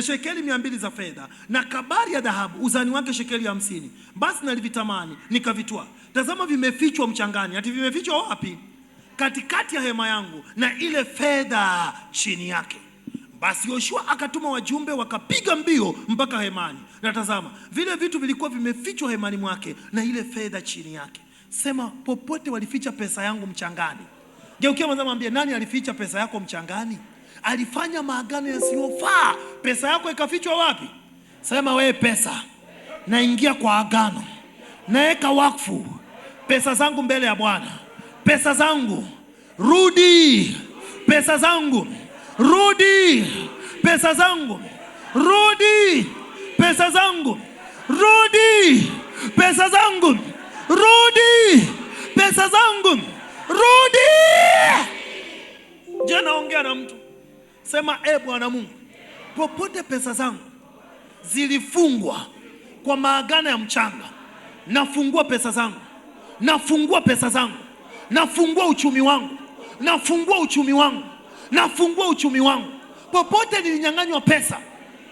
shekeli 200 za fedha na kabari ya dhahabu uzani wake shekeli 50. Basi nalivitamani nikavitwaa. Tazama vimefichwa mchangani. Ati vimefichwa wapi? Katikati ya hema yangu na ile fedha chini yake. Basi Yoshua akatuma wajumbe wakapiga mbio mpaka hemani. Na tazama vile vitu vilikuwa vimefichwa hemani mwake na ile fedha chini yake. Sema popote walificha pesa yangu mchangani. Geukia mwanzo mwambie, nani alificha pesa yako mchangani? Alifanya maagano yasiyofaa. Pesa yako ikafichwa wapi? Sema wewe pesa, naingia kwa agano, naweka wakfu pesa zangu mbele ya Bwana. Pesa zangu rudi, pesa zangu rudi, pesa zangu rudi, pesa zangu rudi, pesa zangu rudi, pesa zangu rudi. Je, naongea na mtu? Sema Bwana Mungu, popote pesa zangu zilifungwa kwa maagano ya mchanga, nafungua pesa zangu, nafungua pesa zangu, nafungua uchumi wangu, nafungua uchumi wangu, nafungua uchumi wangu. Popote nilinyang'anywa pesa,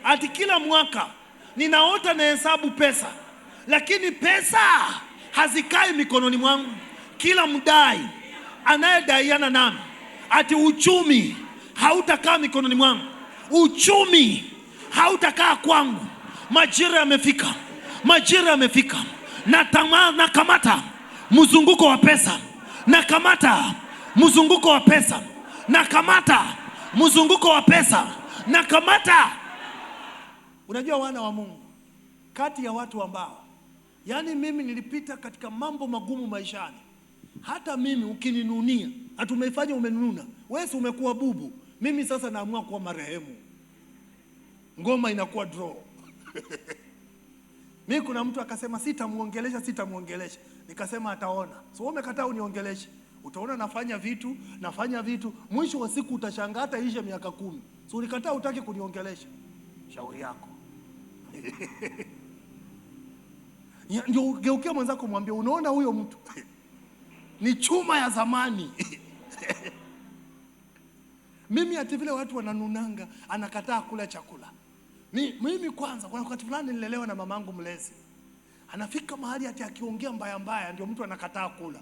ati kila mwaka ninaota na hesabu pesa, lakini pesa hazikai mikononi mwangu. Kila mdai anayedaiana nami, ati uchumi hautakaa mikononi mwangu, uchumi hautakaa kwangu. Majira yamefika, majira yamefika. Nakamata mzunguko wa pesa, nakamata mzunguko wa pesa, nakamata mzunguko wa pesa, nakamata. Unajua wana wa Mungu, kati ya watu ambao, yani mimi nilipita katika mambo magumu maishani. Hata mimi ukininunia, hatumefanya umenununa, wewe umekuwa bubu, mimi sasa naamua kuwa marehemu. Ngoma inakuwa draw. Mimi kuna mtu akasema sitamuongelesha. Nikasema ataona. So umekataa uniongeleshe. Utaona nafanya vitu, mwisho wa siku utashangaa hata ishe miaka 10. So ulikataa, utaki kuniongelesha. Shauri yako. Ndio geukia mwenzako mwambie, unaona huyo mtu ni chuma ya zamani. Mimi ati vile watu wananunanga, anakataa kula chakula. Mimi kwanza, kwa wakati fulani nilelewa na mamangu mlezi. Anafika mahali ati akiongea mbaya ndio mtu anakataa kula.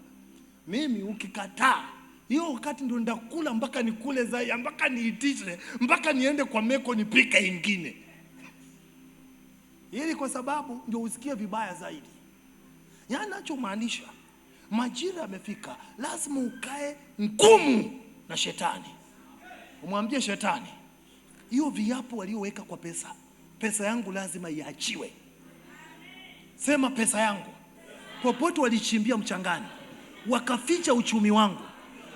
Mimi ukikataa, hiyo wakati ndio ndakula mpaka nikule zaidi, mpaka niitishe, mpaka niende kwa meko nipike ingine. Ili kwa sababu ndio usikie vibaya zaidi. Yaani nachomaanisha, majira yamefika, lazima ukae ngumu na shetani. Umwambie shetani, hiyo viapo walioweka kwa pesa yangu lazima iachiwe. Sema pesa yangu, popote walichimbia mchangani, wakaficha uchumi wangu,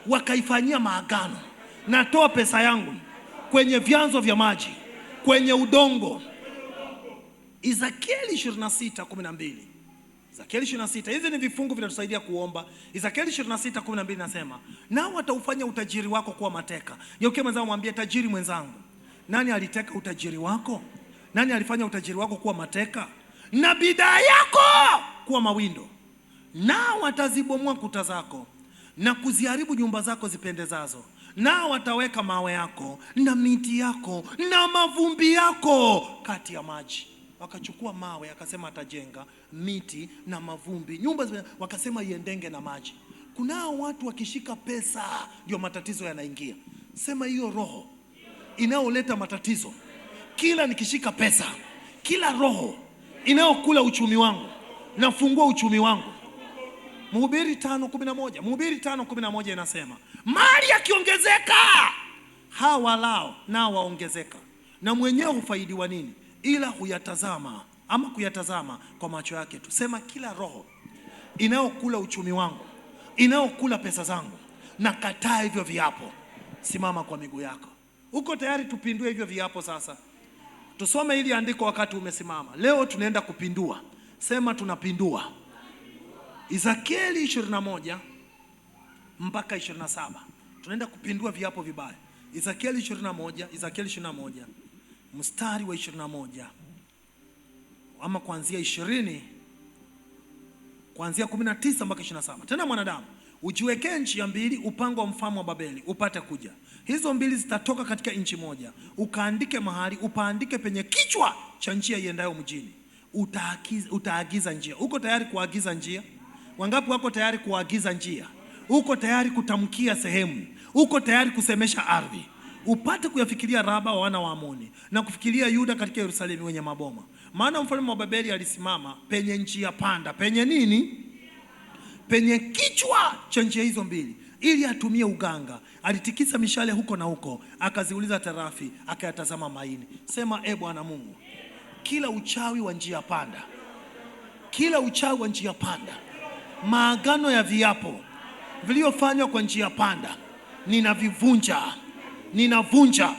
wakaifanyia maagano, natoa pesa yangu kwenye vyanzo vya maji, kwenye udongo. Ezekieli 26:12. Ezekieli 26, hizi ni vifungu vinatusaidia kuomba. Ezekieli 26:12 nasema, nao wataufanya utajiri wako kuwa mateka. Yeye mwenzangu mwambie, tajiri mwenzangu, nani aliteka utajiri wako? Nani alifanya utajiri wako kuwa mateka? Na bidhaa yako kuwa mawindo. Nao watazibomoa kuta zako na kuziharibu nyumba zako zipendezazo. Nao wataweka mawe yako na miti yako na mavumbi yako kati ya maji. Wakachukua mawe, akasema atajenga, miti na mavumbi, nyumba wakasema iendenge na maji. Kunao watu wakishika pesa ndio matatizo yanaingia. Sema hiyo roho inaoleta matatizo, kila nikishika pesa, kila roho inaokula uchumi wangu, nafungua uchumi wangu. Mhubiri 5:11 inasema, mali yakiongezeka hawalao nao waongezeka, na mwenyewe hufaidiwa nini? Ila huyatazama ama kuyatazama kwa macho yake tu. Sema kila roho inaokula uchumi wangu, inaokula pesa zangu, na kataa hivyo viapo. Simama kwa miguu yako. Uko tayari tupindue hivyo viapo sasa? Tusome ili andiko wakati umesimama. Leo tunaenda kupindua. Sema tunapindua. Ezekieli 21 mpaka 27. Tunaenda kupindua viapo vibaya. Ezekieli 21 mstari wa 21. Ama kuanzia 19 mpaka 27. Tena mwanadamu, ujiwekee njia mbili, upango wa mfalme wa Babeli upate kuja. Hizo mbili zitatoka katika nchi moja. Ukaandike mahali, upaandike penye kichwa cha njia iendayo mjini. Utaagiza njia. Uko tayari kuagiza njia? Wangapi wako tayari kuagiza njia? Uko tayari kutamkia sehemu? Uko tayari kusemesha ardhi? Upate kuyafikiria Raba wa wana wa Amoni na kufikiria Yuda katika Yerusalemu wenye maboma. Maana mfalme wa Babeli alisimama penye njia panda. Penye nini? Penye kichwa cha njia hizo mbili, ili atumie uganga. Alitikisa mishale huko na huko, akaziuliza tarafi, akayatazama maini. Sema Bwana Mungu, kila uchawi wa njia panda, kila uchawi wa njia panda, maagano ya viapo vilivyofanywa kwa njia panda, ninavivunja, ninavunja.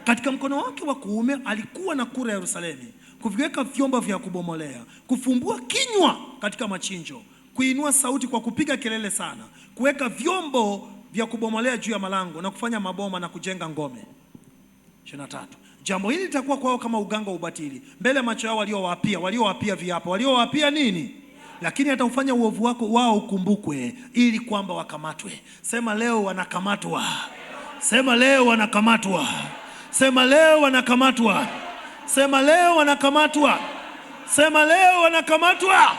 Katika mkono wake wa kuume alikuwa na kura ya Yerusalemu, kuviweka vyombo vya kubomolea, kufumbua kinywa katika machinjo, kuinua sauti kwa kupiga kelele sana, kuweka vyombo vya kubomolea juu ya malango na kufanya maboma na kujenga ngome. 23. Jambo hili litakuwa kwao kama uganga wa ubatili mbele ya macho yao waliowapia viapo. Waliowapia nini? Lakini ataufanya uovu wako wao ukumbukwe, ili kwamba wakamatwe. Sema leo wanakamatwa. Sema leo wanakamatwa. Sema leo wanakamatwa. Sema leo wanakamatwa. Sema leo wanakamatwa.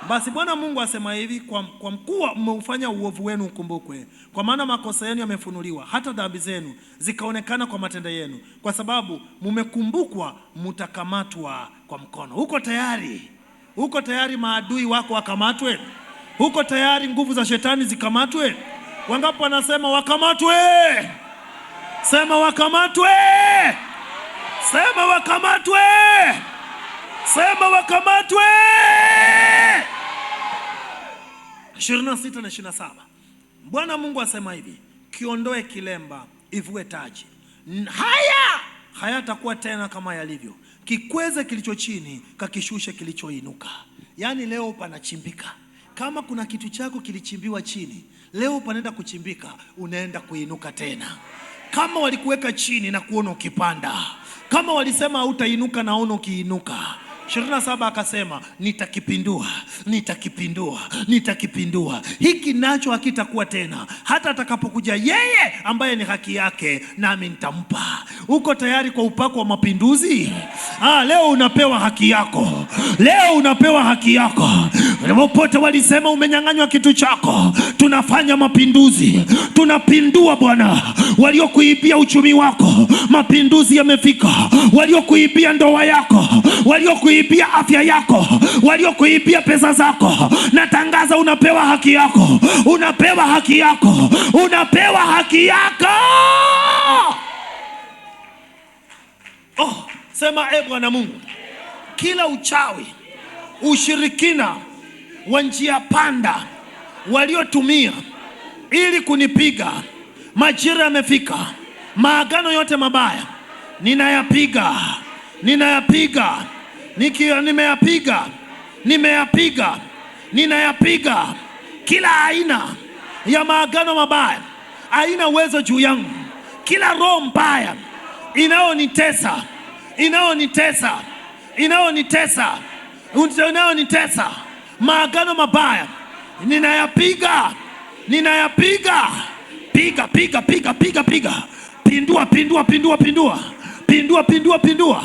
Basi Bwana Mungu asema hivi, kwa mkuwa mmeufanya uovu wenu ukumbukwe, kwa maana makosa yenu yamefunuliwa, hata dhambi zenu zikaonekana kwa matendo yenu. Kwa sababu mmekumbukwa, mtakamatwa kwa mkono. Uko tayari? Uko tayari maadui wako wakamatwe? Uko tayari nguvu za shetani zikamatwe? Wangapi wanasema wakamatwe? Sema wakamatwe. Sema wakamatwe. Sema wakamatwe. 26 na 27. Bwana Mungu asema hivi, kiondoe kilemba, ivue taji. Hayatakuwa tena kama yalivyo. Kikweze kilicho chini, kakishushe kilichoinuka. Yaani leo panachimbika. Kama kuna kitu chako kilichimbiwa chini, leo panaenda kuchimbika, unaenda kuinuka tena. Kama walikuweka chini na kuona ukipanda, kama walisema hautainuka naona ukiinuka. 27 akasema nitakipindua, nitakipindua, nitakipindua. Hiki nacho hakitakuwa tena, hata atakapokuja yeye ambaye ni haki yake, nami nitampa. Uko tayari kwa upako wa mapinduzi? Leo unapewa haki yako. Leo unapewa haki yako. Popote walisema umenyang'anywa kitu chako, tunafanya mapinduzi. Tunapindua Bwana. Waliokuibia uchumi wako, mapinduzi yamefika. Waliokuibia ndoa yako, waliokuibia afya yako, waliokuibia pesa zako, natangaza unapewa haki yako. Unapewa haki yako. Unapewa haki yako. Sema Bwana Mungu, kila uchawi, ushirikina wa njia panda waliotumia ili kunipiga, majira yamefika. Maagano yote mabaya ninayapiga, ninayapiga, nimeyapiga, nimeyapiga, ninayapiga. Kila aina ya maagano mabaya haina uwezo juu yangu. Kila roho mbaya inaonitesa, inaonitesa, inaonitesa, inaonitesa, maagano mabaya ninayapiga, ninayapiga. Piga, piga, piga, piga, piga. Pindua, pindua, pindua, pindua. Pindua, pindua, pindua.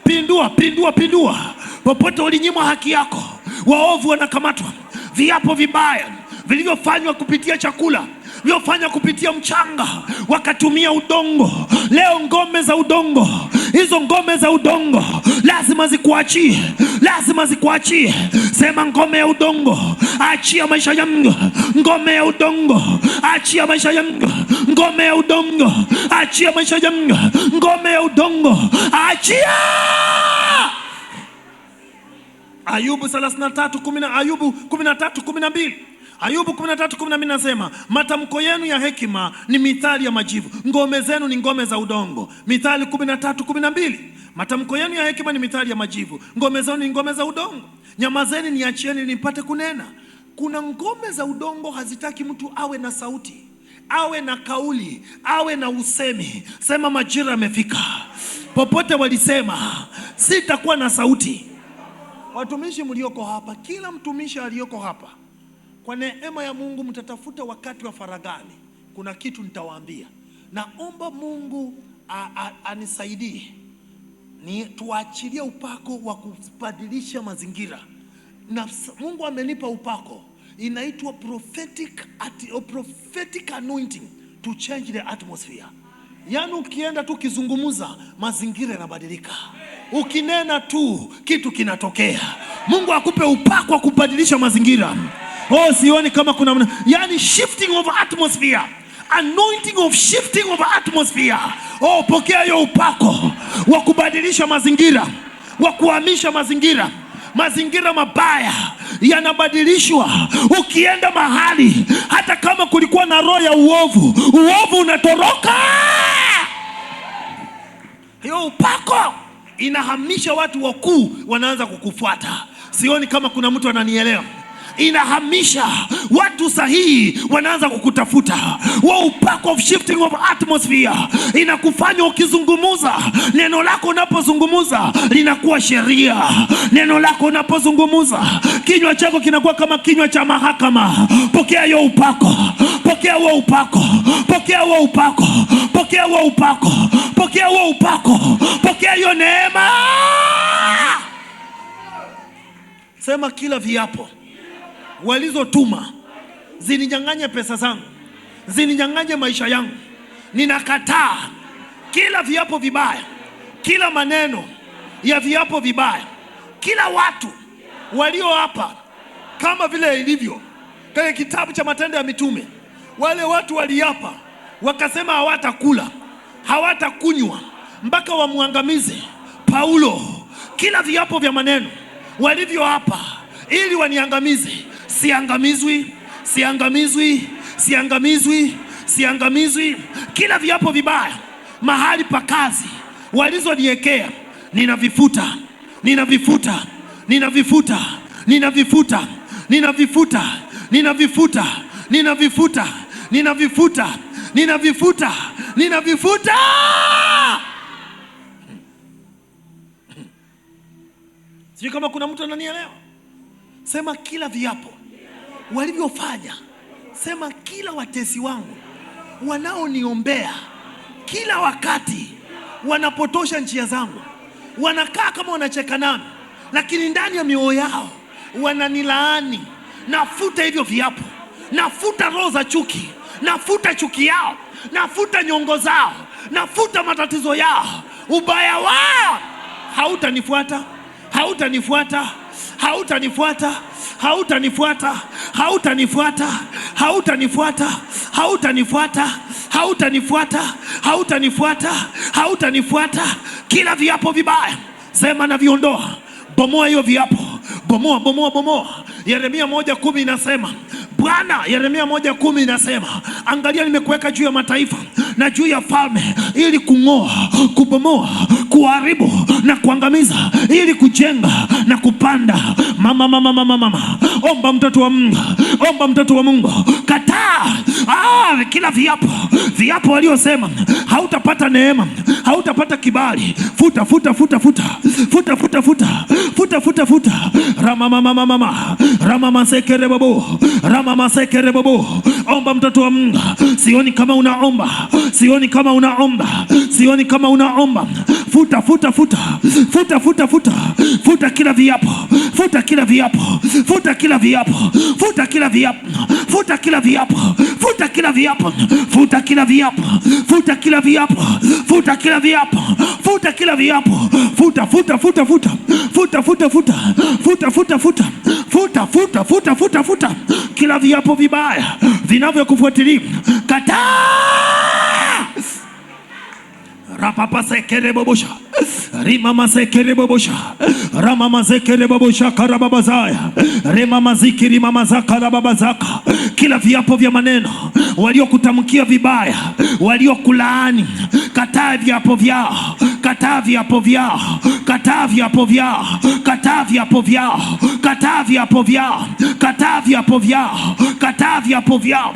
Pindua, pindua, pindua. Popote ulinyimwa haki yako, waovu wanakamatwa. Viapo vibaya vilivyofanywa kupitia chakula, vilivyofanywa kupitia mchanga, wakatumia udongo. Leo ngome za udongo, hizo ngome za udongo lazima zikuachie, lazima zikuachie. Sema ngome ya udongo, achia maisha yangu. Ngome ya udongo, achia maisha yangu. Ngome ya udongo, achia maisha yangu. Ngome ya udongo, achia. Ayubu 33:10, Ayubu 13:12. Ayubu 13:12 nasema, matamko yenu ya hekima ni mithali ya majivu, ngome zenu ni ngome za udongo. Mithali 13:12. Matamko yenu ya hekima ni mithali ya majivu, ngome zenu ni ngome za udongo. Nyamazeni niachieni nipate kunena. Kuna ngome za udongo hazitaki mtu awe na sauti, awe na kauli, awe na usemi. Sema majira yamefika. Popote walisema sitakuwa na sauti. Watumishi mlioko hapa, kila mtumishi aliyoko hapa, Kwa neema ya Mungu mtatafuta wakati wa faragani. Kuna kitu nitawaambia. Naomba Mungu anisaidie ni tuachilie upako wa kubadilisha mazingira. Na Mungu amenipa upako inaitwa prophetic anointing to change the atmosphere. Yaani ukienda tu kizungumuza mazingira yanabadilika. Ukinena tu kitu kinatokea. Mungu akupe upako wa kubadilisha mazingira. Oh, sioni kama kuna yani shifting of atmosphere. Anointing of shifting of atmosphere. Oh, pokea hiyo upako wa kubadilisha mazingira, wa kuhamisha mazingira. Mazingira mabaya yanabadilishwa. Ukienda mahali hata kama kulikuwa na roho ya uovu, uovu unatoroka. Hiyo upako inahamisha watu wakuu, wanaanza kukufuata. Sioni kama kuna mtu ananielewa. Inahamisha watu sahihi, wanaanza kukutafuta. Upako of shifting of atmosphere inakufanya ukizungumuza, neno lako unapozungumuza linakuwa sheria. Neno lako unapozungumuza, kinywa chako kinakuwa kama kinywa cha mahakama. Pokea hiyo upako. Pokea huo upako. Pokea huo upako. Pokea huo upako. Pokea huo upako. Pokea hiyo neema. Sema kila viapo walizotuma zininyang'anye pesa zangu, zininyang'anye maisha yangu, ninakataa kila viapo vibaya, kila maneno ya viapo vibaya, kila watu walio hapa, kama vile ilivyo kwenye kitabu cha Matendo ya Mitume. Wale watu waliapa wakasema hawatakula, hawatakunywa mpaka wamuangamize Paulo. Kila viapo vya maneno walivyo hapa ili waniangamize, siangamizwi, siangamizwi, siangamizwi, siangamizwi. Kila viapo vibaya mahali pa kazi walizoniwekea, ninavifuta, ninavifuta, ninavifuta, ninavifuta, ninavifuta, ninavifuta, ninavifuta, ninavifuta, ninavifuta, ninavifuta. Sijui kama kuna mtu ananielewa. Sema kila viapo walivyofanya. Sema kila watesi wangu wanaoniombea kila wakati, wanapotosha njia zangu, wanakaa kama wanacheka nami, lakini ndani ya mioyo yao wananilaani. Nafuta hivyo viapo. Nafuta roho za chuki. Nafuta chuki yao. Nafuta nyongo zao. Nafuta matatizo yao. Ubaya wao hautanifuata. Hautanifuata. Hautanifuata. Hautanifuata. Hautanifuata. Hautanifuata. Hautanifuata. Hautanifuata. Hautanifuata. Hautanifuata. Kila viapo vibaya sema na viondoa. Bomoa hiyo viapo. Bomoa, bomoa, bomoa. Yeremia 1:10 inasema Bwana, Yeremia 1:10 inasema, angalia nimekuweka juu ya mataifa na juu ya falme ili kung'oa, kubomoa, kuharibu na kuangamiza, ili kujenga na kupanda. Mama. Omba mtoto wa Mungu. Omba mtoto wa Mungu. Kataa kila viapo waliosema hautapata neema, hautapata kibali. Futa. Rama masekerebo. Omba mtoto wa Mungu. Sioni kama unaomba. Sioni kama unaomba. Sioni kama unaomba. Futa. Futa kila viapo. Futa kila viapo. Futa kila viapo. Futa kila viapo. Futa kila viapo. Futa kila viapo. Futa kila viapo. Futa kila viapo. Futa kila viapo. Futa kila viapo. Futa. Futa kila viapo vibaya vinavyokufuatilia. Kataa. Rapapa sekerebobosha. Rima masekerebobosha. Rama masekerebobosha karababazaya. Rema mazikiri mama zaka rababazaka. Kila viapo vya maneno waliokutamkia vibaya, waliokulaani, kataa viapo vyao. Kataa viapo vyao. Kataa viapo vyao. Kataa viapo vyao. Kataa viapo vyao. Kataa viapo vyao. Kataa viapo vyao.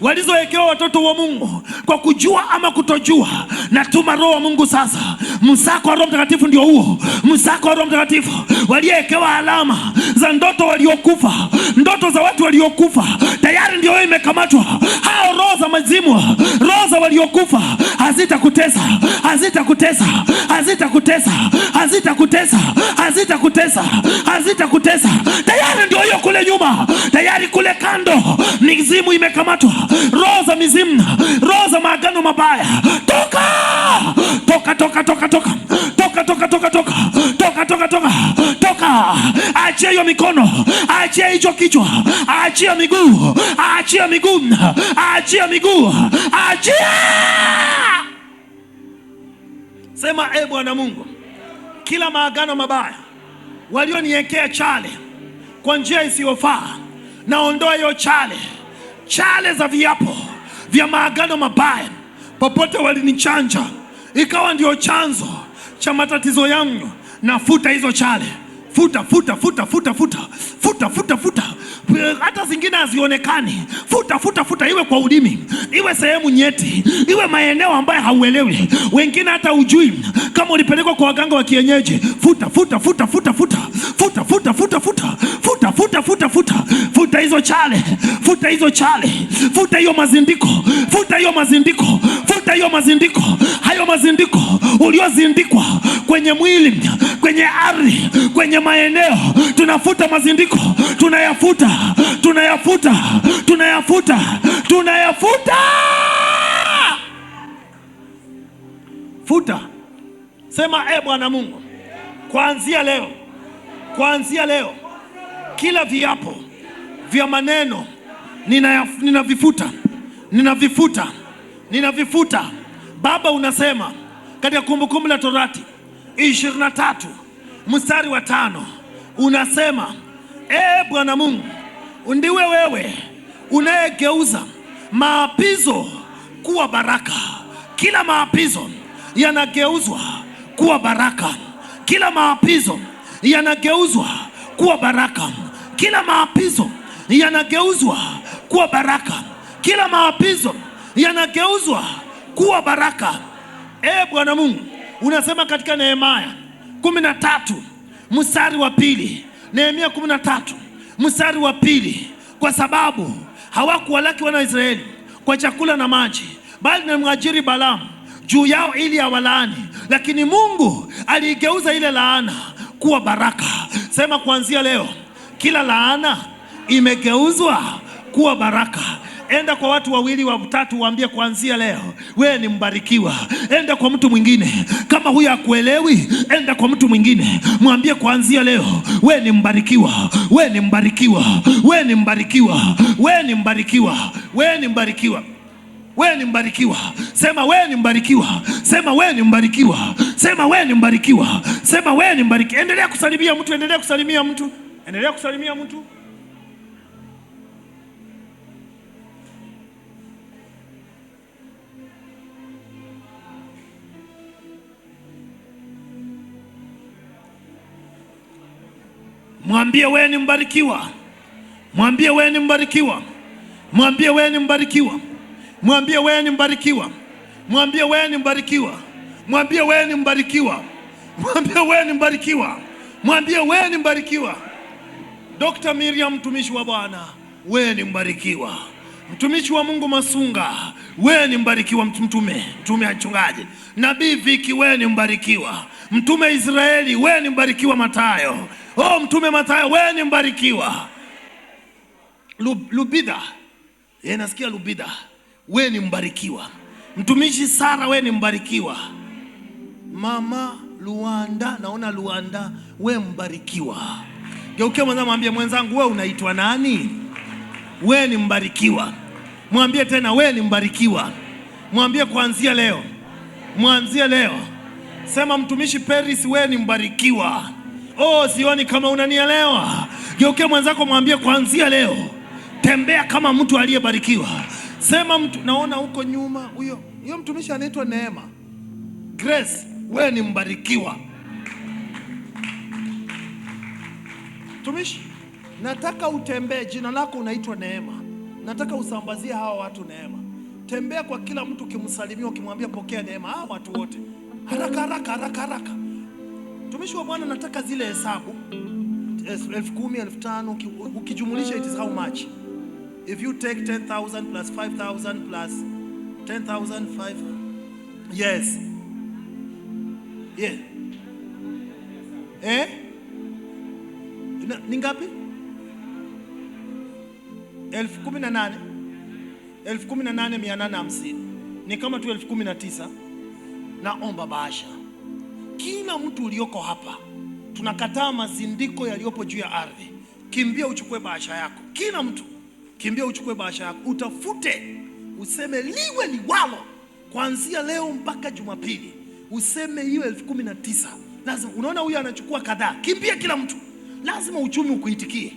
walizowekewa watoto wa Mungu kwa kujua ama kutojua. Natuma Roho wa Mungu sasa, msako wa Roho Mtakatifu ndio huo, msako wa Roho Mtakatifu. Waliowekewa alama za ndoto waliokufa, ndoto za watu waliokufa, tayari ndio imekamatwa. Hao roho za mazimu, roho za waliokufa hazitakutesa, hazitakutesa, hazitakutesa, hazitakutesa, hazitakutesa, hazitakutesa. Tayari ndio hiyo kule nyuma, tayari kule kando mizimu imekamatwa. Roho za mizimu, roho za maagano mabaya, toka toka toka toka toka toka toka toka toka toka toka toka toka. Achia hiyo mikono, achia hicho kichwa, achia miguu, achia miguu, achia miguu, achia. Sema Bwana Mungu, kila maagano mabaya walioniwekea chale kwa njia isiyofaa, naondoa hiyo chale, chale za viapo vya maagano mabaya. Popote walinichanja ikawa ndio chanzo cha matatizo yangu, nafuta hizo chale. Futa, futa, futa, futa, futa, futa, futa, futa. Hata zingine hazionekani. Futa, futa, futa. Iwe kwa ulimi, iwe sehemu nyeti, iwe maeneo ambayo hauelewi, wengine hata ujui kama ulipelekwa kwa waganga wa kienyeji. Futa, futa, futa, futa, futa, futa, futa, futa, futa, futa, futa, futa, futa, futa hizo chale, futa hizo chale, futa hiyo mazindiko, futa hiyo mazindiko, futa hiyo mazindiko, hayo mazindiko uliozindikwa kwenye mwili, kwenye ardhi, kwenye maeneo. Tunafuta mazindiko, tunayafuta, tunayafuta, tunayafuta, tunayafuta. Futa. Sema Bwana Mungu, kuanzia leo, kuanzia leo, kila viapo vya maneno ninavifuta, ninavifuta, ninavifuta. Baba, unasema katika Kumbukumbu la Torati 23 mstari wa 5, unasema Bwana Mungu, ndiwe wewe unayegeuza maapizo kuwa baraka. Kila maapizo yanageuzwa kuwa baraka. Kila maapizo yanageuzwa kuwa baraka. Kila maapizo yanageuzwa kuwa baraka. Kila maapizo yanageuzwa kuwa baraka. Bwana Mungu, unasema katika Nehemia 13 mstari wa 2, Nehemia 13 mstari wa 2, kwa sababu hawakuwalaki wana Israeli kwa chakula na maji, bali na mwajiri Balaamu juu yao ili awalaani, lakini Mungu aliigeuza ile laana kuwa baraka. Sema kuanzia leo, kila laana imegeuzwa kuwa baraka. Enda kwa watu wawili watatu, waambie kuanzia leo wewe ni mbarikiwa. Enda kwa mtu mwingine, kama huyu hakuelewi, enda kwa mtu mwingine, mwambie kuanzia leo wewe ni mbarikiwa, wewe ni mbarikiwa, wewe ni mbarikiwa, wewe ni mbarikiwa, wewe ni mbarikiwa, wewe ni mbarikiwa. Sema wewe ni mbarikiwa, sema wewe ni mbarikiwa, sema wewe ni mbarikiwa, sema wewe ni mbarikiwa. Endelea kusalimia mtu, endelea kusalimia mtu, endelea kusalimia mtu. Mwambie wewe ni mbarikiwa, mwambie wewe ni mbarikiwa, mwambie wewe ni mbarikiwa, mwambie wewe ni mbarikiwa, mwambie wewe ni mbarikiwa, mwambie wewe ni mbarikiwa, mwambie wewe ni mbarikiwa, mwambie wewe ni mbarikiwa. Dr. Miriam, mtumishi wa Bwana, wewe ni mbarikiwa. Mtumishi wa Mungu Masunga, wewe ni mbarikiwa. Mtume mchungaji Nabii Viki, wewe ni mbarikiwa. Mtume Israeli, wewe ni mbarikiwa. Matayo, Mtume Matayo, wewe ni mbarikiwa. Lubida, nasikia Lubida, wewe ni mbarikiwa. Mtumishi Sara, wewe ni mbarikiwa. Mama Luanda, naona Luanda, wewe mbarikiwa. Geukia mwenzangu, mwambie mwenzangu, wewe unaitwa nani? Wewe ni mbarikiwa. Mwambie tena, wewe ni mbarikiwa. Mwambie kuanzia leo, kuanzia leo. Sema mtumishi Peris, wewe ni mbarikiwa. Sioni kama unanielewa. Geukia mwenzako, mwambie kuanzia leo tembea kama mtu aliyebarikiwa. Sema mtu, naona huko nyuma huyo mtumishi anaitwa Neema Grace, wewe ni mbarikiwa. Mtumishi, nataka utembee, jina lako unaitwa Neema. nataka usambazie hawa watu neema. Tembea kwa kila mtu ukimsalimia, ukimwambia pokea neema. Hawa watu wote haraka haraka haraka haraka. Mtumishi wa Bwana, nataka zile hesabu 10,000, 5,000 ukijumulisha, it is how much? If you take 10,000 plus 5,000 plus 10,000, 5. Yes. Yeah. Ni ngapi? 18,850 ni kama tu 19,000. Naomba bahasha. Kila mtu ulioko hapa, tunakataa mazindiko yaliyopo juu ya ardhi. Kimbia uchukue bahasha yako. Kila mtu kimbia uchukue bahasha yako, utafute, useme liwe liwalo, kuanzia leo mpaka Jumapili useme hiyo 19,000. Lazima, unaona huyu anachukua kadhaa, kimbia kila mtu. Lazima uchumi ukuitikie.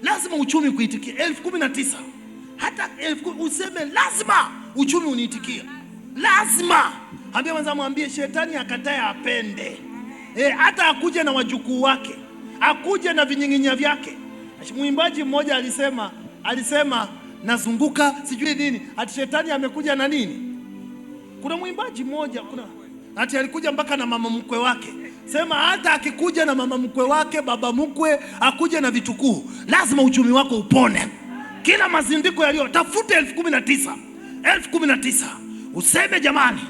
Lazima uchumi ukuitikie. 19,000 hata 10,000 useme lazima uchumi uniitikie. Lazima. Ambia mwanzo, mwambie shetani akatae apende. Hata akuje na wajukuu wake, akuje na vinyinginya vyake. Mwimbaji mmoja alisema nazunguka sijui nini, ati shetani amekuja na nini. Kuna mwimbaji mmoja ati alikuja mpaka na mama mkwe wake. Sema hata akikuja na mama mkwe wake, baba mkwe, akuje na vitukuu, lazima uchumi wako upone. Kila mazindiko yaliyo, tafute 19,000 useme jamani,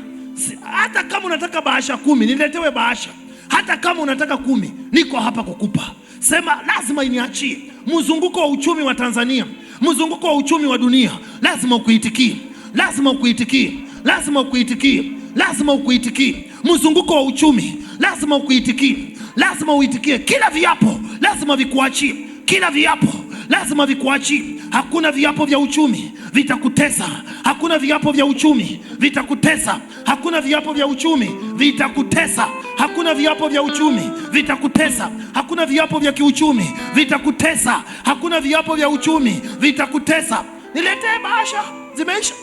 hata kama unataka bahasha 10 niletewe bahasha, hata kama unataka 10 niko hapa kukupa. Sema lazima iniachie. Mzunguko wa uchumi wa Tanzania, mzunguko wa uchumi wa dunia, lazima ukuitikie. Lazima ukuitikie. Lazima ukuitikie. Lazima ukuitikie. Mzunguko wa uchumi lazima ukuitikie. Lazima uitikie. Kila viapo lazima vikuachie. Kila viapo lazima vikuachie. Hakuna viapo vya uchumi vitakutesa. Hakuna viapo vya uchumi vitakutesa. Hakuna viapo vya uchumi vitakutesa. Hakuna viapo vya uchumi vitakutesa. Hakuna viapo vya kiuchumi vitakutesa. Hakuna viapo vya uchumi vitakutesa. Niletee bahasha, zimeisha.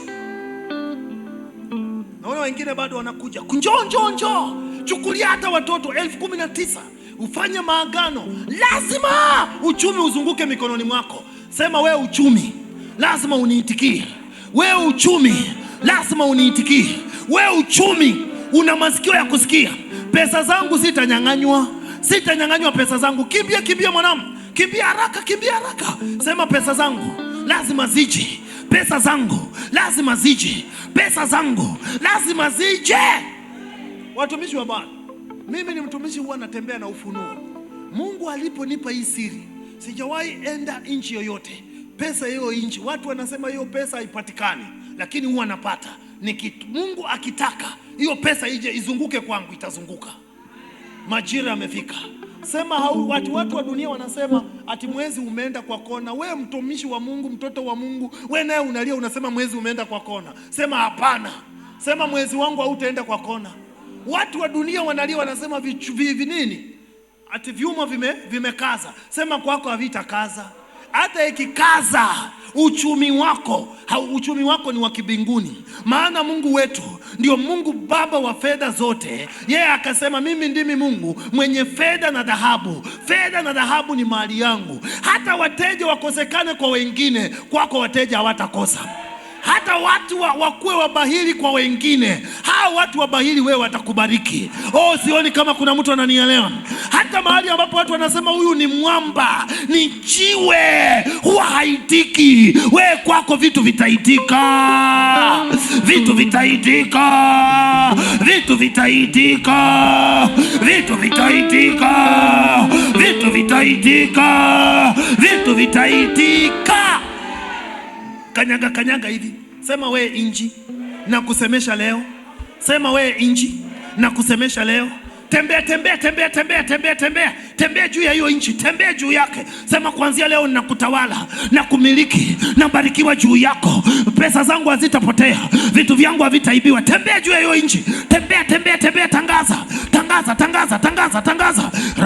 Naona wengine bado wanakuja. Njoo. Chukulia hata watoto 19,000. Ufanye maagano. Lazima uchumi uzunguke mikononi mwako. Sema wewe uchumi lazima uniitikie. Wewe uchumi lazima uniitikie. Wewe uchumi una masikio ya kusikia. Pesa zangu sitanyang'anywa. Sitanyang'anywa pesa zangu. Kimbia mwanangu. Kimbia haraka. Sema pesa zangu lazima zije. Pesa zangu lazima zije. Pesa zangu lazima zije. Watumishi wa Bwana, mimi ni mtumishi, huwa natembea na ufunuo. Mungu aliponipa hii siri, sijawahi enda nchi yoyote. Pesa hiyo nchi, watu wanasema hiyo pesa haipatikani, lakini huwa napata. Mungu akitaka hiyo pesa ije izunguke kwangu, itazunguka. Majira yamefika. Sema watu wa dunia wanasema ati mwezi umeenda kwa kona. We mtumishi wa Mungu, mtoto wa Mungu, we naye unalia unasema mwezi umeenda kwa kona. Sema hapana. Sema mwezi wangu hautaenda kwa kona. Watu wa dunia wanalia wanasema nini? Ati vyuma vimekaza. Sema kwako havitakaza. Hata ikikaza uchumi wako ni wa kibinguni. Maana Mungu wetu ndio Mungu Baba wa fedha zote. Yeye akasema mimi ndimi Mungu mwenye fedha na dhahabu. Fedha na dhahabu ni mali yangu. Hata wateja wakosekane kwa wengine, kwako wateja hawatakosa. Hata watu wakuwe wabahili kwa wengine, hao watu wabahili wewe watakubariki. Sioni kama kuna mtu ananielewa. Hata mahali ambapo watu wanasema huyu ni mwamba, ni jiwe, huwa haitiki, wewe kwako vitu vitaitika. Vitu vitaitika. Vitu vitaitika. Vitu vitaitika. Vitu vitaitika. Vitu vitaitika. Kanyaga hivi. Sema we inji na kusemesha leo. Sema we inji na kusemesha leo. Tembea juu ya hiyo inchi. Tembea juu yake. Sema kuanzia leo ninakutawala na kumiliki na barikiwa juu yako. Pesa zangu hazitapotea. Vitu vyangu havitaibiwa. Tembea juu ya hiyo inchi. Tembea. Tangaza.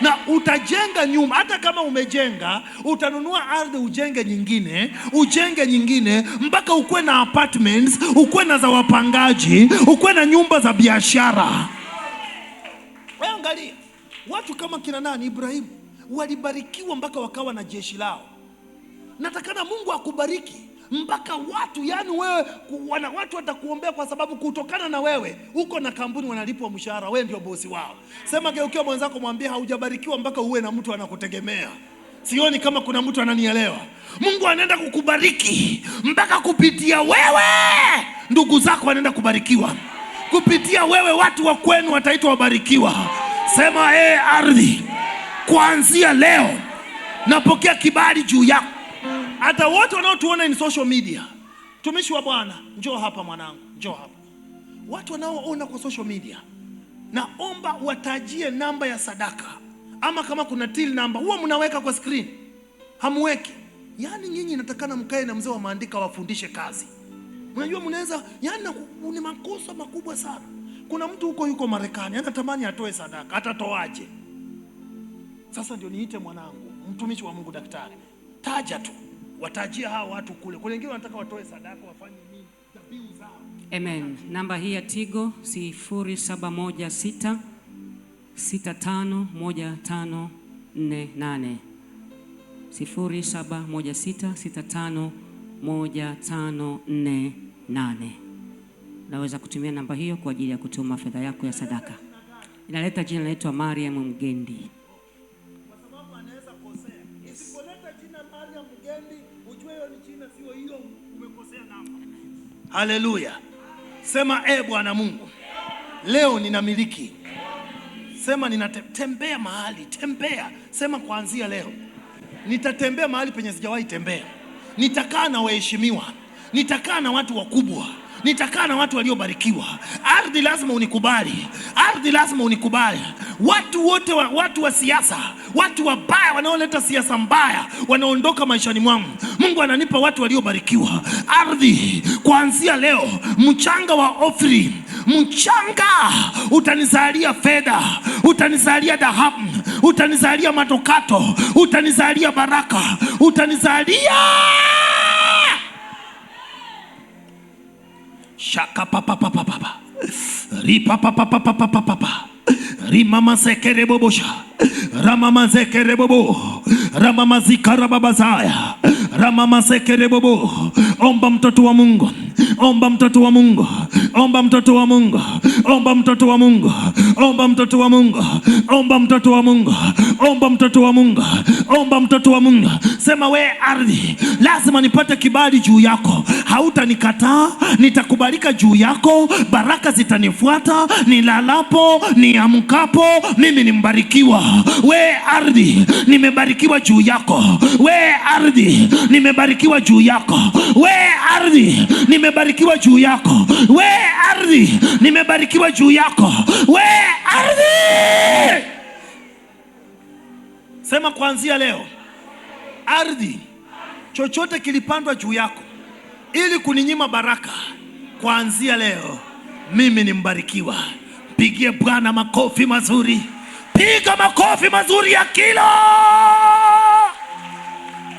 Na utajenga nyumba. Hata kama umejenga, utanunua ardhi ujenge nyingine, mpaka ukuwe na apartments, ukuwe na za wapangaji, ukuwe na nyumba za biashara. Wewe angalia watu kama kina nani, Ibrahimu, walibarikiwa mpaka wakawa na jeshi lao. Natakana Mungu akubariki mpaka watu, yani wewe watu watakuombea kwa sababu kutokana na wewe uko na kampuni wanalipwa mshahara, wewe ndio bosi wao. Sema geukia mwenzako, mwambie haujabarikiwa mpaka uwe na mtu anakutegemea. Sioni kama kuna mtu ananielewa. Mungu anaenda kukubariki mpaka kupitia wewe ndugu zako wanaenda kubarikiwa. Kupitia wewe watu wa kwenu wataitwa wabarikiwa. Sema ardhi, kuanzia leo napokea kibali juu yako. Hata wote wanaotuona in social media, mtumishi wa Bwana, njoo hapa mwanangu, njoo hapa. Watu wanaoona kwa social media, naomba watajie namba ya sadaka, ama kama kuna till number huwa mnaweka kwa screen. Hamweki. Yani nyinyi natakana mkae na mzee wa maandika wafundishe kazi. Unajua mnaweza, yani ni makosa makubwa sana. Kuna mtu huko yuko Marekani anatamani atoe sadaka, atatoaje? Sasa ndio niite mwanangu, mtumishi wa Mungu daktari, taja tu, watajia hao watu kule. Kuna wengine wanataka watoe sadaka, wafanye nini? Dhabihu zao. Amen. Namba hii ya Tigo 0716 651548 0716 651548. Naweza kutumia namba hiyo kwa ajili ya kutuma fedha yako ya sadaka. Inaleta jina linaitwa Mariam Mgendi. Kwa sababu anaweza kosea. Isipoleta jina Mariam Mgendi, ujue hiyo ni jina sio hilo, umekosea namba. Haleluya. Sema Bwana Mungu, leo ninamiliki. Sema ninatembea mahali, tembea. Sema kuanzia leo nitatembea mahali penye sijawahi tembea. Nitakaa na waheshimiwa, nitakaa na watu wakubwa, nitakaa na watu waliobarikiwa. Ardhi lazima unikubali, ardhi lazima unikubali. Watu wote watu wa siasa, watu wabaya wanaoleta siasa mbaya wanaondoka maishani mwangu. Mungu ananipa watu waliobarikiwa. Ardhi, kuanzia leo mchanga wa Ofri, mchanga utanizalia fedha, utanizalia dhahabu, utanizalia matokato, utanizalia baraka, utanizalia shaka papa papa papa ripa papa papa papa papa rimama sekere bobosha ramama sekere bobo ramama zikara babazaya ramama sekere bobo. Omba mtoto wa Mungu, omba mtoto wa Mungu, omba mtoto wa Mungu, omba mtoto wa Mungu, omba mtoto wa Mungu, omba mtoto wa Mungu, omba mtoto wa Mungu, omba mtoto wa Mungu. Sema we ardhi, lazima nipate kibali juu yako. Hautanikataa, nitakubalika juu yako. Baraka zitanifuata nilalapo, niamkapo, mimi ni mbarikiwa. We ardhi, nimebarikiwa juu yako. We ardhi, nimebarikiwa juu yako. We ardhi, nimebarikiwa juu yako. We ardhi, nimebarikiwa juu yako. We ardhi. Sema kuanzia leo, ardhi, chochote kilipandwa juu yako ili kuninyima baraka, kuanzia leo mimi ni mbarikiwa. Pigie Bwana makofi mazuri. Piga makofi mazuri ya kilo.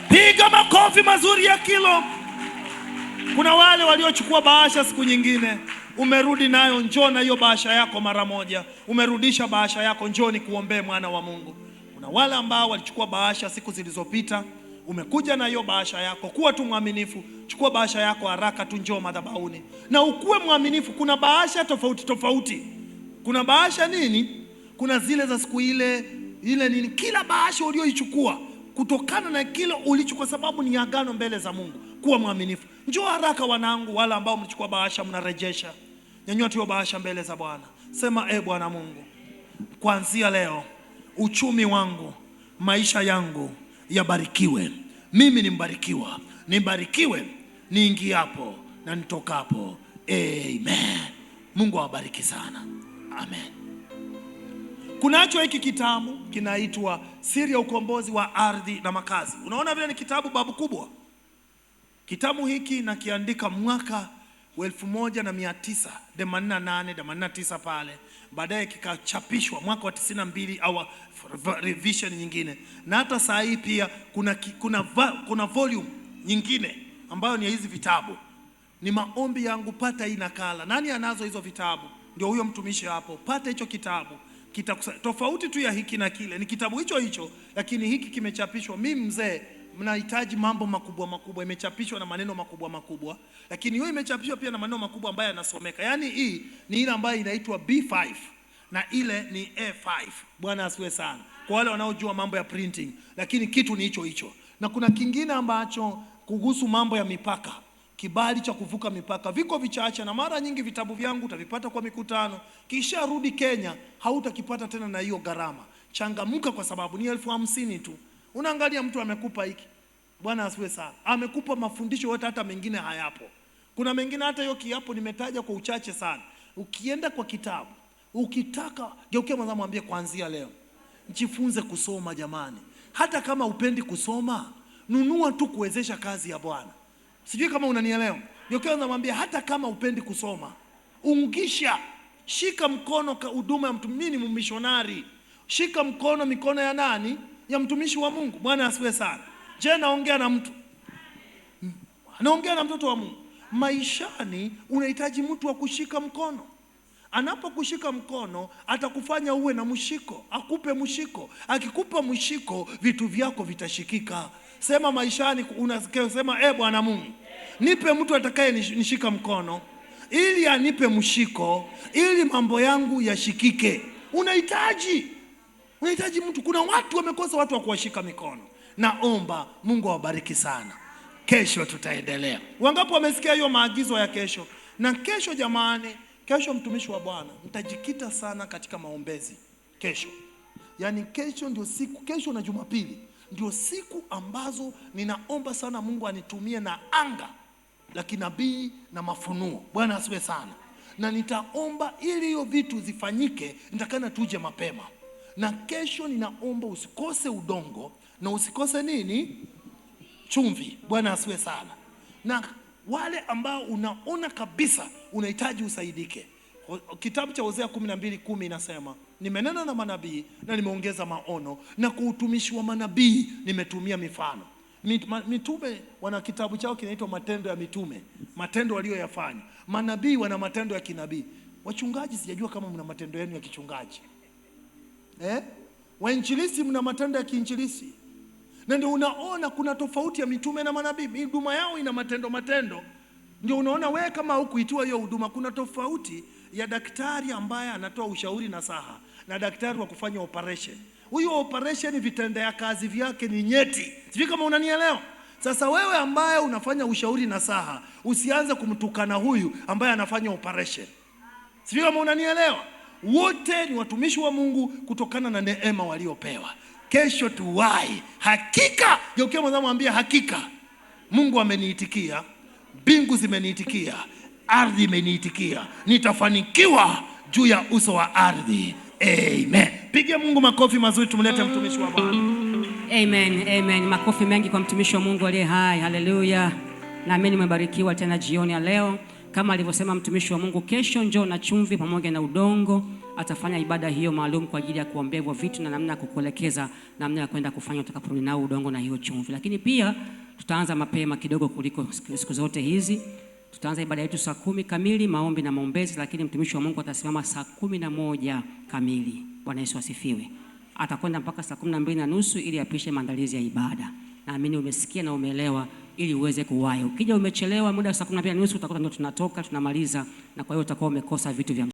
Piga makofi mazuri ya kilo. Kuna wale waliochukua bahasha siku nyingine, umerudi nayo, njoo na hiyo bahasha yako mara moja. Umerudisha bahasha yako, njoo nikuombee mwana wa Mungu. Kuna wale ambao walichukua bahasha siku zilizopita, umekuja na hiyo bahasha yako. Kuwa tu mwaminifu, chukua bahasha yako haraka tu, njoo madhabahuni na ukuwe mwaminifu. Kuna bahasha tofauti tofauti. Kuna bahasha nini? Kuna zile za siku ile nini. Kila bahasha ulioichukua kutokana na kile ulichukua, sababu ni agano mbele za Mungu. Kuwa mwaminifu. Njoo haraka wanangu, wala ambao mlichukua bahasha mnarejesha. Nyanyua tu bahasha mbele za Bwana. Sema Bwana Mungu, kuanzia leo uchumi wangu, maisha yangu yabarikiwe. Mimi ni mbarikiwa. Nibarikiwe niingiapo na nitokapo. Amen. Mungu awabariki sana. Amen. Kunacho hiki kitabu kinaitwa Siri ya Ukombozi wa Ardhi na Makazi. Unaona vile ni kitabu babu kubwa. Kitabu hiki nakiandika mwaka 1988-89 pale, baadaye kikachapishwa mwaka wa 92 au revision nyingine, na hata saa hii pia kuna volume nyingine ambayo ni ya hizi vitabu. Ni maombi yangu, pata hii nakala. Nani anazo hizo vitabu? Ndio huyo mtumishi hapo. Pata hicho kitabu, tofauti tu ya hiki na kile, ni kitabu hicho hicho, lakini hiki kimechapishwa. Mimi mzee, mnahitaji mambo makubwa makubwa, imechapishwa na maneno makubwa makubwa, lakini hiyo imechapishwa pia na maneno makubwa ambayo yanasomeka. Yaani hii ni ile ambayo inaitwa B5 na ile ni A5. Bwana asiwe sana kwa wale wanaojua mambo ya printing, lakini kitu ni hicho hicho. Na kuna kingine ambacho kuhusu mambo ya mipaka, kibali cha kuvuka mipaka, viko vichache, na mara nyingi vitabu vyangu utavipata kwa mikutano. Kisha rudi Kenya, hautakipata tena na hiyo gharama. Changamuka, kwa sababu ni 50,000 tu. Unaangalia mtu amekupa hiki, Bwana asiwe sana, amekupa mafundisho yote, hata mengine hayapo. Kuna mengine hata hiyo kiapo nimetaja kwa uchache sana. Ukienda kwa kitabu, ukitaka geukia mwanzo, mwambie kuanzia leo jifunze kusoma jamani. Hata kama upendi kusoma, nunua tu kuwezesha kazi ya Bwana. Sijui kama unanielewa. Geukia mwanzo, mwambie hata kama upendi kusoma, ungisha, shika mkono huduma ya mtu. Mimi ni mmishonari. Shika mikono ya nani? Ya mtumishi wa Mungu. Bwana asiwe sana. Je, naongea na mtu? Naongea na mtoto wa Mungu. Maishani unahitaji mtu wa kushika mkono. Anapokushika mkono, atakufanya uwe na mshiko, akupe mshiko. Akikupa mshiko, vitu vyako vitashikika. Sema maishani unasema, Bwana Mungu, nipe mtu atakaye nishika mkono, ili anipe mshiko, ili mambo yangu yashikike. Unahitaji mtu. Kuna watu wamekosa watu wa kuwashika mikono. Naomba Mungu awabariki sana. Kesho tutaendelea. Wangapi wamesikia hiyo maagizo ya kesho? Na kesho jamani, kesho mtumishi wa Bwana, nitajikita sana katika maombezi kesho. Yaani kesho ndio siku, kesho na Jumapili ndio siku ambazo ninaomba sana Mungu anitumie na anga la kinabii na mafunuo. Bwana asiwe sana. Na nitaomba ili hiyo vitu zifanyike, nitakana tuje mapema. Na kesho ninaomba usikose udongo na usikose nini? Chumvi. Bwana asiwe sana. Na wale ambao unaona kabisa unahitaji usaidike, kitabu cha Hosea 12:10 inasema, nimenena na manabii na nimeongeza maono, na kwa utumishi wa manabii nimetumia mifano. Mitume wana kitabu chao kinaitwa Matendo ya Mitume, matendo walioyafanya. Manabii wana matendo ya kinabii. Wachungaji, sijajua kama mna matendo yenu ya kichungaji. Wainjilisti mna matendo ya kiinjilisti. Na ndio unaona kuna tofauti ya mitume na manabii. Huduma yao ina matendo. Ndio unaona wewe kama hukuitiwa hiyo huduma. Kuna tofauti ya daktari ambaye anatoa ushauri na saha na daktari wa kufanya operation. Huyo operation vitendea kazi vyake ni nyeti. Sijui kama unanielewa. Sasa wewe ambaye unafanya ushauri na saha, usianze kumtukana huyu ambaye anafanya operation. Sijui kama unanielewa. Wote ni watumishi wa Mungu kutokana na neema waliopewa. Kesho tuwai. Hakika, geukia mwanzo mwambie hakika Mungu ameniitikia, mbingu zimeniitikia, ardhi imeniitikia. Nitafanikiwa juu ya uso wa ardhi. Amen. Pigia Mungu makofi mazuri, tumlete mtumishi wa Bwana. Amen. Amen. Makofi mengi kwa mtumishi wa Mungu aliye hai. Haleluya. Na mimi nimebarikiwa tena jioni ya leo. Kama alivyosema mtumishi wa Mungu, kesho njoo na chumvi pamoja na udongo. Atafanya ibada hiyo maalum kwa ajili ya kuombea hivyo vitu na namna ya kukuelekeza namna ya kwenda kufanya utakaporudi nao udongo na hiyo chumvi. Lakini pia tutaanza mapema kidogo kuliko siku zote hizi. Tutaanza ibada yetu saa 10 kamili, maombi na maombezi, lakini mtumishi wa Mungu atasimama saa 11 kamili. Bwana Yesu asifiwe. Atakwenda mpaka saa 12:30 ili apishe maandalizi ya ibada. Naamini umesikia na umeelewa ili uweze kuwahi. Ukija umechelewa muda wa saa 12:30 utakuta ndio tunatoka tunamaliza, na kwa hiyo utakuwa umekosa vitu vya